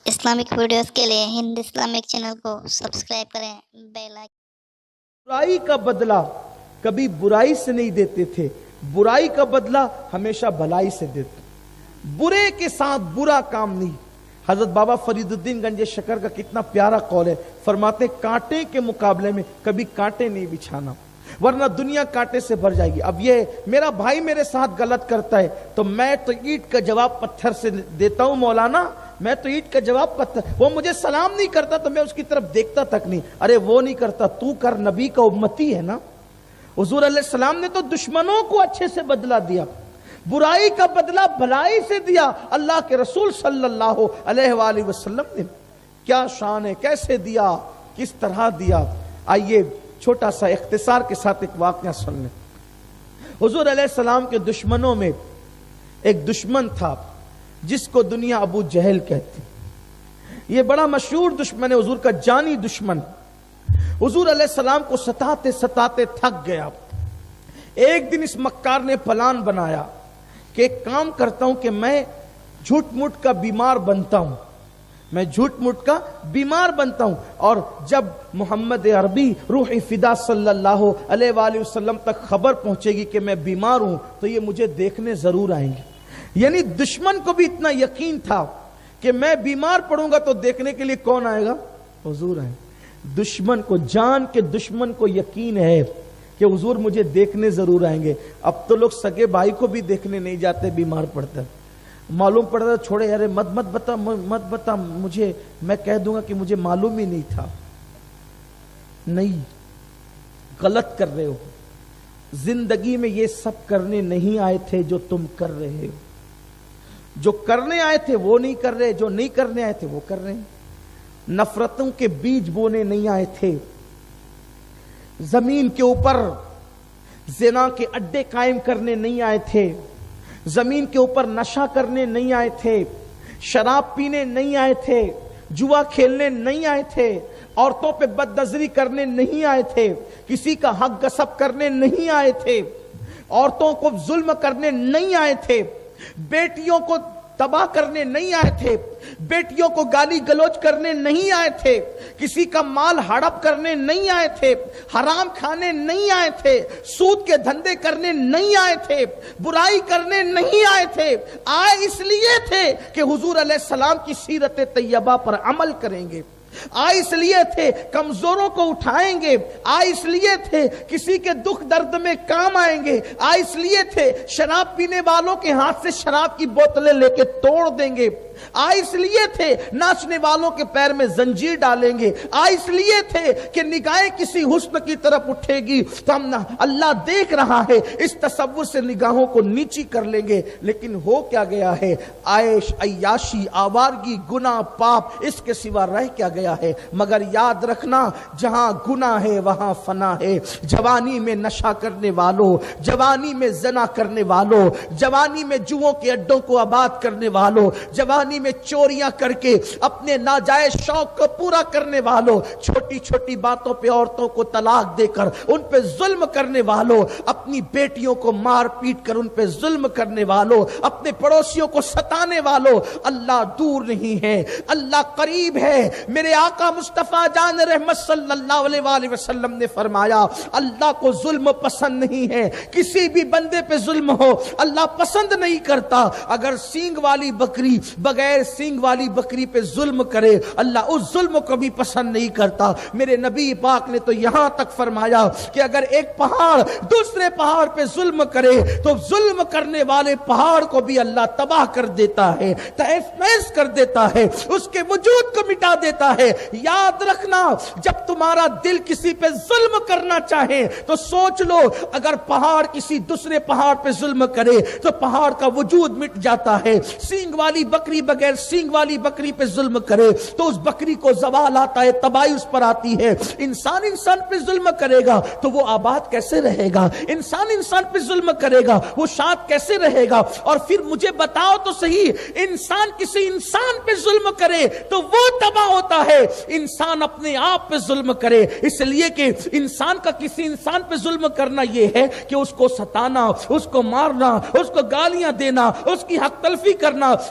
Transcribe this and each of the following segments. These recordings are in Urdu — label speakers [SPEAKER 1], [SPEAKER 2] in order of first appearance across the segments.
[SPEAKER 1] اسلامک ویڈیوز کے لیے ہند اسلامک چینل کو سبسکرائب کریں، بیل آئیکن۔
[SPEAKER 2] برائی کا بدلہ کبھی برائی سے نہیں دیتے تھے، برائی کا بدلہ ہمیشہ بھلائی سے دیتے، برے کے ساتھ برا کام نہیں۔ حضرت بابا فرید الدین گنج شکر کا کتنا پیارا قول ہے، فرماتے کانٹے کے مقابلے میں کبھی کانٹے نہیں بچھانا، ورنہ دنیا کانٹے سے بھر جائے گی۔ اب یہ میرا بھائی میرے ساتھ غلط کرتا ہے تو میں تو اینٹ کا جواب پتھر سے دیتا ہوں، مولانا میں تو اینٹ کا جواب پتھر، وہ مجھے سلام نہیں کرتا تو میں اس کی طرف دیکھتا تک نہیں، ارے وہ نہیں کرتا تو کر، نبی کا امتی ہے نا۔ حضور علیہ السلام نے تو دشمنوں کو اچھے سے بدلہ دیا، برائی کا بدلہ بھلائی سے دیا۔ اللہ کے رسول صلی اللہ علیہ وآلہ وسلم نے کیا شان ہے، کیسے دیا، کس طرح دیا۔ آئیے چھوٹا سا اختصار کے ساتھ ایک واقعہ سن لیں۔ حضور علیہ السلام کے دشمنوں میں ایک دشمن تھا جس کو دنیا ابو جہل کہتی، یہ بڑا مشہور دشمن ہے، حضور کا جانی دشمن۔ حضور علیہ السلام کو ستاتے ستاتے تھک گیا۔ ایک دن اس مکار نے پلان بنایا کہ ایک کام کرتا ہوں کہ میں جھوٹ موٹ کا بیمار بنتا ہوں، میں جھوٹ موٹ کا بیمار بنتا ہوں، اور جب محمد عربی روح فدا صلی اللہ علیہ وآلہ وسلم تک خبر پہنچے گی کہ میں بیمار ہوں تو یہ مجھے دیکھنے ضرور آئیں گے۔ یعنی دشمن کو بھی اتنا یقین تھا کہ میں بیمار پڑوں گا تو دیکھنے کے لیے کون آئے گا؟ حضور آئیں گے۔ دشمن کو، جان کے دشمن کو یقین ہے کہ حضور مجھے دیکھنے ضرور آئیں گے۔ اب تو لوگ سگے بھائی کو بھی دیکھنے نہیں جاتے، بیمار پڑتا ہے، معلوم پڑتا ہے چھوڑے، ارے مت بتا مجھے، میں کہہ دوں گا کہ مجھے معلوم ہی نہیں تھا۔ نہیں، غلط کر رہے ہو، زندگی میں یہ سب کرنے نہیں آئے تھے جو تم کر رہے ہو۔ جو کرنے آئے تھے وہ نہیں کر رہے، جو نہیں کرنے آئے تھے وہ کر رہے ہیں۔ نفرتوں کے بیج بونے نہیں آئے تھے، زمین کے اوپر زنا کے اڈے قائم کرنے نہیں آئے تھے، زمین کے اوپر نشہ کرنے نہیں آئے تھے، شراب پینے نہیں آئے تھے، جوا کھیلنے نہیں آئے تھے، عورتوں پہ بد نظری کرنے نہیں آئے تھے، کسی کا حق غصب کرنے نہیں آئے تھے، عورتوں کو ظلم کرنے نہیں آئے تھے، بیٹیوں کو تباہ کرنے نہیں آئے تھے، بیٹیوں کو گالی گلوچ کرنے نہیں آئے تھے، کسی کا مال ہڑپ کرنے نہیں آئے تھے، حرام کھانے نہیں آئے تھے، سود کے دھندے کرنے نہیں آئے تھے، برائی کرنے نہیں آئے تھے۔ آئے اس لیے تھے کہ حضور علیہ السلام کی سیرت طیبہ پر عمل کریں گے، آئے اس لیے تھے کمزوروں کو اٹھائیں گے، آئے اس لیے تھے کسی کے دکھ درد میں کام آئیں گے، آئے اس لیے تھے شراب پینے والوں کے ہاتھ سے شراب کی بوتلیں لے کے توڑ دیں گے، آئے اس لیے تھے ناچنے والوں کے پیر میں زنجیر ڈالیں گے، آئے اس لیے تھے کہ نگاہیں کسی حسن کی طرف اٹھے گی تو ہم اللہ دیکھ رہا ہے اس تصور سے نگاہوں کو نیچی کر لیں گے۔ لیکن ہو کیا گیا ہے؟ عیش، عیاشی، آوارگی، گناہ، پاپ، اس کے سوا رہ کیا گیا ہے؟ مگر یاد رکھنا، جہاں گناہ ہے وہاں فنا ہے۔ جوانی میں نشہ کرنے والوں، جوانی میں زنا کرنے والوں، جوانی میں جوؤں کے اڈوں کو آباد کرنے والوں، جوانی میں چوریاں کر کے اپنے ناجائز شوق کو پورا کرنے والوں، چھوٹی چھوٹی باتوں پہ عورتوں کو طلاق دے کر ان پہ ظلم کرنے والوں، اپنی بیٹیوں کو مار پیٹ کر ان پہ ظلم کرنے والوں، اپنے پڑوسیوں کو ستانے والوں، اللہ دور نہیں ہے، اللہ قریب ہے۔ میرے آقا مصطفیٰ جان رحمت صلی اللہ علیہ وآلہ وسلم نے فرمایا اللہ کو ظلم پسند نہیں ہے، کسی بھی بندے پہ ظلم ہو اللہ پسند نہیں کرتا۔ اگر سینگ والی بکری بغیر سینگ والی بکری پہ ظلم کرے اللہ اس ظلم کو بھی پسند نہیں کرتا۔ میرے نبی پاک نے تو یہاں تک فرمایا کہ اگر ایک پہاڑ دوسرے پہاڑ پہ ظلم کرے تو ظلم کرنے والے پہاڑ کو بھی اللہ تباہ کر دیتا ہے، تہس نہس کر دیتا ہے، اس کے وجود کو مٹا دیتا ہے۔ یاد رکھنا، جب تمہارا دل کسی پہ ظلم کرنا چاہے تو سوچ لو، اگر پہاڑ کسی دوسرے پہاڑ پہ ظلم کرے تو پہاڑ کا وجود مٹ جاتا ہے۔ سینگ والی بکری بغیر سینگ والی بکری پہ ظلم کرے تو اس بکری کو زوال آتا ہے، تباہی اس پر آتی ہے۔ انسان پہ ظلم کرے گا تو وہ آباد کیسے رہے گا؟ انسان پہ ظلم کرے گا وہ شاد کیسے رہے گا؟ اور پھر مجھے بتاؤ تو صحیح، انسان کسی انسان پہ ظلم کرے تو وہ تباہ ہوتا ہے، انسان اپنے آپ پہ ظلم کرے، اس لیے کہ انسان کا کسی انسان پہ ظلم کرنا یہ ہے کہ اس کو ستانا، اس کو مارنا، اس کو گالیاں دینا، اس کی حق تلفی کرنا،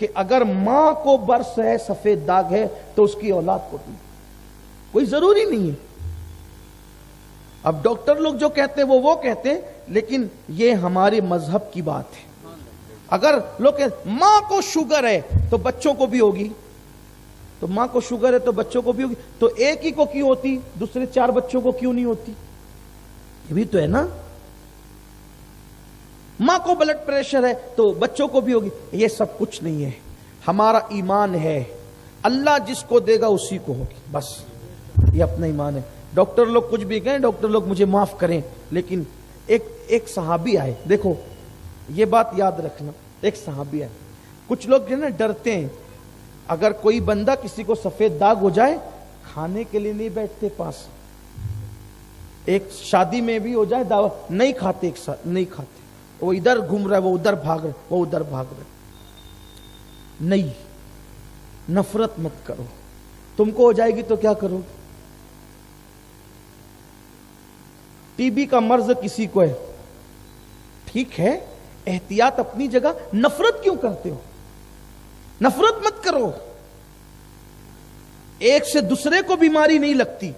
[SPEAKER 2] کہ اگر ماں کو برس ہے، سفید داغ ہے، تو اس کی اولاد کو بھی کوئی ضروری نہیں ہے. اب ڈاکٹر لوگ جو کہتے ہیں وہ کہتے ہیں، لیکن یہ ہمارے مذہب کی بات ہے. اگر لوگ کہتے ماں کو شوگر ہے تو بچوں کو بھی ہوگی، تو ماں کو شوگر ہے تو بچوں کو بھی ہوگی، تو ایک ہی کو کیوں ہوتی، دوسرے 4 بچوں کو کیوں نہیں ہوتی؟ یہ بھی تو ہے نا. ماں کو بلڈ پریشر ہے تو بچوں کو بھی ہوگی. یہ سب کچھ نہیں ہے. ہمارا ایمان ہے اللہ جس کو دے گا اسی کو ہوگی، بس یہ اپنا ایمان ہے. ڈاکٹر لوگ کچھ بھی کہیں، ڈاکٹر لوگ مجھے معاف کریں، لیکن ایک صحابی آئے، دیکھو یہ بات یاد رکھنا، ایک صحابی آئے. کچھ لوگ جو ہے نا ڈرتے ہیں، اگر کوئی بندہ کسی کو سفید داغ ہو جائے کھانے کے لیے نہیں بیٹھتے پاس. ایک شادی میں بھی ہو جائے دعوت نہیں کھاتے، ایک ساتھ نہیں کھاتے. وہ ادھر گھوم رہا ہے، وہ ادھر بھاگ رہا ہے، وہ ادھر بھاگ رہا ہے. نہیں، نفرت مت کرو. تم کو ہو جائے گی تو کیا کرو؟ ٹی بی کا مرض کسی کو ہے، ٹھیک ہے، احتیاط اپنی جگہ. نفرت کیوں کرتے ہو؟ نفرت مت کرو. ایک سے دوسرے کو بیماری نہیں لگتی.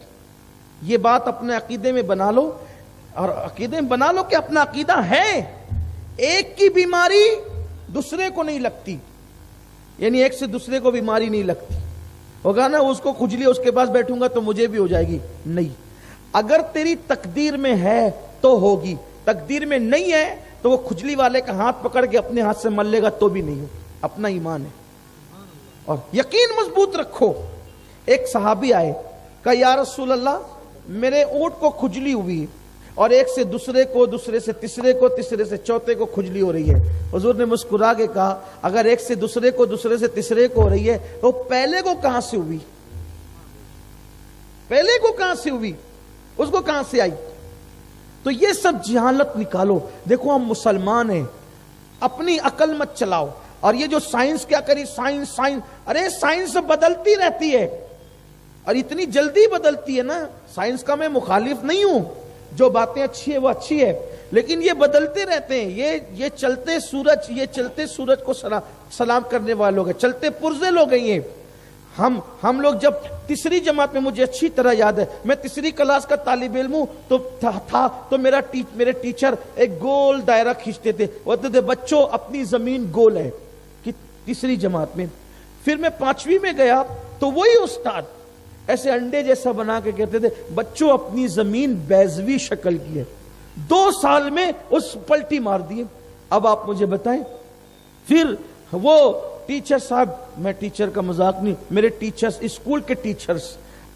[SPEAKER 2] یہ بات اپنے عقیدے میں بنا لو، اور عقیدے میں بنا لو کہ اپنا عقیدہ ہے ایک کی بیماری دوسرے کو نہیں لگتی، یعنی ایک سے دوسرے کو بیماری نہیں لگتی. ہوگا نا اس کو کھجلی، اس کے پاس بیٹھوں گا تو مجھے بھی ہو جائے گی. نہیں، اگر تیری تقدیر میں ہے تو ہوگی، تقدیر میں نہیں ہے تو وہ کھجلی والے کا ہاتھ پکڑ کے اپنے ہاتھ سے مل لے گا تو بھی نہیں ہوگی. اپنا ایمان ہے اور یقین مضبوط رکھو. ایک صحابی آئے، کہا یا رسول اللہ میرے اونٹ کو کھجلی ہوئی، اور ایک سے دوسرے کو، دوسرے سے تیسرے کو، تیسرے سے چوتھے کو کھجلی ہو رہی ہے. حضور نے مسکرا کے کہا اگر ایک سے دوسرے کو، دوسرے سے تیسرے کو ہو رہی ہے تو پہلے کو کہاں سے ہوئی؟ پہلے کو کہاں سے ہوئی؟ اس کو کہاں سے آئی؟ تو یہ سب جہالت نکالو. دیکھو ہم مسلمان ہیں، اپنی عقل مت چلاؤ. اور یہ جو سائنس کیا کری، سائنس، ارے سائنس بدلتی رہتی ہے اور اتنی جلدی بدلتی ہے نا. سائنس کا میں مخالف نہیں ہوں، جو باتیں اچھی ہے وہ اچھی ہے، لیکن یہ بدلتے رہتے ہیں. یہ چلتے سورج کو سلام کرنے والے لوگ ہیں، چلتے پرزے لوگ ہیں. یہ ہم لوگ جب تیسری جماعت میں، مجھے اچھی طرح یاد ہے، میں تیسری کلاس کا طالب علم ہوں تو میرے ٹیچر ایک گول دائرہ کھینچتے تھے، وہ کہتے تھے بچوں اپنی زمین گول ہے، کہ تیسری جماعت میں. پھر میں 5ویں میں گیا تو وہی استاد ایسے انڈے جیسا بنا کے کہتے تھے بچوں اپنی زمین بیضوی شکل کی ہے. 2 سال میں اس پلٹی مار دیے. اب آپ مجھے بتائیں، پھر وہ ٹیچر صاحب، میں ٹیچر کا مذاق نہیں، میرے ٹیچرز، اسکول کے ٹیچرز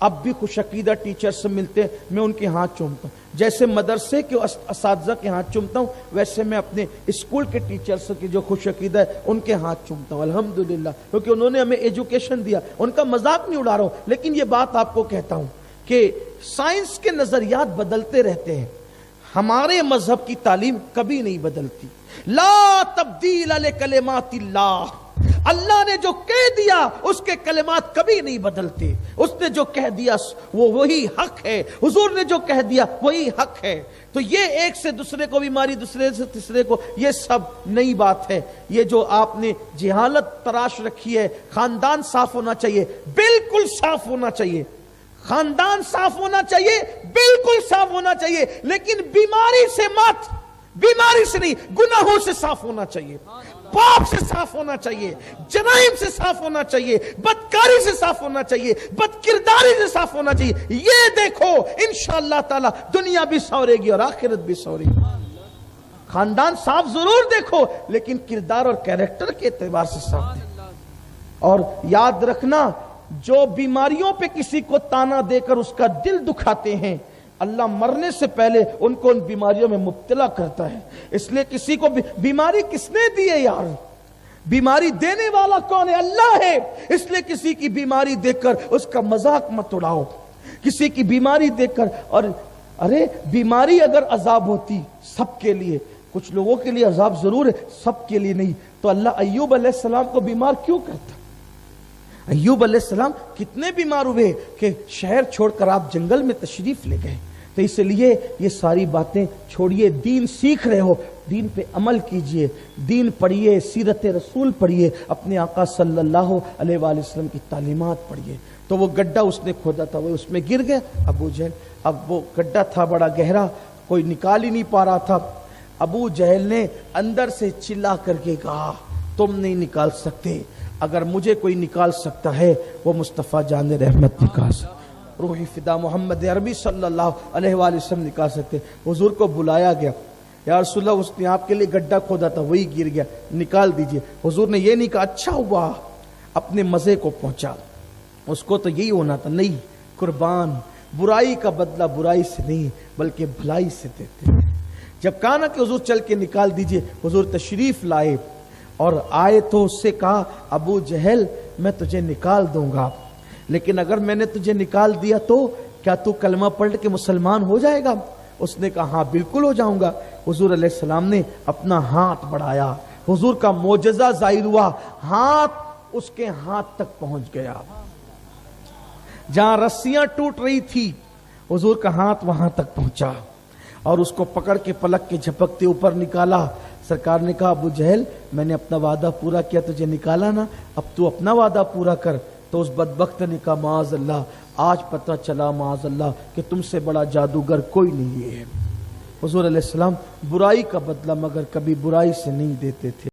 [SPEAKER 2] اب بھی خوش عقیدہ ٹیچر سے ملتے ہیں، میں ان کے ہاتھ چومتا ہوں. جیسے مدرسے کے اساتذہ کے ہاتھ چومتا ہوں، ویسے میں اپنے اسکول کے ٹیچرز کے جو خوش عقیدہ ہے ان کے ہاتھ چومتا ہوں الحمدللہ، کیونکہ انہوں نے ہمیں ایجوکیشن دیا. ان کا مذاق نہیں اڑا رہا ہوں، لیکن یہ بات آپ کو کہتا ہوں کہ سائنس کے نظریات بدلتے رہتے ہیں، ہمارے مذہب کی تعلیم کبھی نہیں بدلتی. لا تبدیل لکلمات اللہ، اللہ نے جو کہہ دیا اس کے کلمات کبھی نہیں بدلتے. اس نے جو کہہ دیا وہ وہی حق ہے، حضور نے جو کہہ دیا وہی حق ہے. تو یہ ایک سے دوسرے کو بیماری، دوسرے سے تیسرے کو، یہ سب نئی بات ہے. یہ جو آپ نے جہالت تراش رکھی ہے، خاندان صاف ہونا چاہیے، بالکل صاف ہونا چاہیے. خاندان صاف ہونا چاہیے، بالکل صاف ہونا چاہیے، لیکن بیماری سے مت، بیماری سے نہیں، گناہوں سے صاف ہونا چاہیے، پاپ سے صاف ہونا چاہیے، جرائم سے صاف ہونا چاہیے، بدکاری سے صاف ہونا چاہیے، بدکرداری سے صاف ہونا چاہیے. یہ دیکھو انشاءاللہ تعالی دنیا بھی سورے گی اور آخرت بھی سورے گی. خاندان صاف ضرور دیکھو، لیکن کردار اور کیریکٹر کے اعتبار سے صاف دیکھو. اور یاد رکھنا، جو بیماریوں پہ کسی کو تانا دے کر اس کا دل دکھاتے ہیں، اللہ مرنے سے پہلے ان کو ان بیماریوں میں مبتلا کرتا ہے. اس لیے کسی کو بیماری کس نے دی ہے یار؟ بیماری دینے والا کون ہے؟ اللہ ہے. اس لیے کسی کی بیماری دیکھ کر اس کا مذاق مت اڑاؤ. کسی کی بیماری دیکھ کر، اور ارے بیماری اگر عذاب ہوتی سب کے لیے، کچھ لوگوں کے لیے عذاب ضرور ہے، سب کے لیے نہیں، تو اللہ ایوب علیہ السلام کو بیمار کیوں کرتا؟ ایوب علیہ السلام کتنے بیمار ہوئے کہ شہر چھوڑ کر آپ جنگل میں تشریف لے گئے. تو اس لیے یہ ساری باتیں چھوڑیے، دین سیکھ رہے ہو دین پہ عمل کیجئے، دین پڑھیے، سیرت رسول پڑھیے، اپنے آقا صلی اللہ علیہ وآلہ وسلم کی تعلیمات پڑھیے۔ تو وہ گڈھا اس نے کھودا تھا، وہ اس میں گر گیا ابو جہل۔ اب وہ گڈھا تھا بڑا گہرا، کوئی نکال ہی نہیں پا رہا تھا۔ ابو جہل نے اندر سے چلا کر کے کہا تم نہیں نکال سکتے، اگر مجھے کوئی نکال سکتا ہے وہ مصطفیٰ جان رحمت نکال سکتا، روحی فدا محمد عربی صلی اللہ علیہ وآلہ وسلم نکال سکتے۔ حضور کو بلایا گیا، یا رسول اللہ اس نے آپ کے لیے گڈھا کھودا تھا وہی گر گیا، نکال دیجئے۔ حضور نے یہ نہیں کہا اچھا ہوا، اپنے مزے کو پہنچا، اس کو تو یہی ہونا تھا، نہیں قربان، برائی کا بدلہ برائی سے نہیں بلکہ بھلائی سے دیتے ہیں۔ جب کہا نا کہ حضور چل کے نکال دیجئے، حضور تشریف لائے اور آئے تو اس سے کہا ابو جہل میں تجھے نکال دوں گا، لیکن اگر میں نے تجھے نکال دیا تو کیا تو کلمہ پڑھ کے مسلمان ہو جائے گا؟ اس نے کہا ہاں بالکل ہو جاؤں گا۔ حضور علیہ السلام نے اپنا ہاتھ بڑھایا، حضور کا معجزہ ظاہر ہوا، ہاتھ اس کے ہاتھ تک پہنچ گیا، جہاں رسیاں ٹوٹ رہی تھی حضور کا ہاتھ وہاں تک پہنچا، اور اس کو پکڑ کے پلک کے جھپکتے اوپر نکالا۔ سرکار نے کہا ابو جہل میں نے اپنا وعدہ پورا کیا، تجھے نکالا نا، اب تو اپنا وعدہ پورا کر۔ تو اس بدبخت نے کہا معاذ اللہ، آج پتہ چلا معاذ اللہ کہ تم سے بڑا جادوگر کوئی نہیں ہے۔ حضور علیہ السلام برائی کا بدلہ مگر کبھی برائی سے نہیں دیتے تھے۔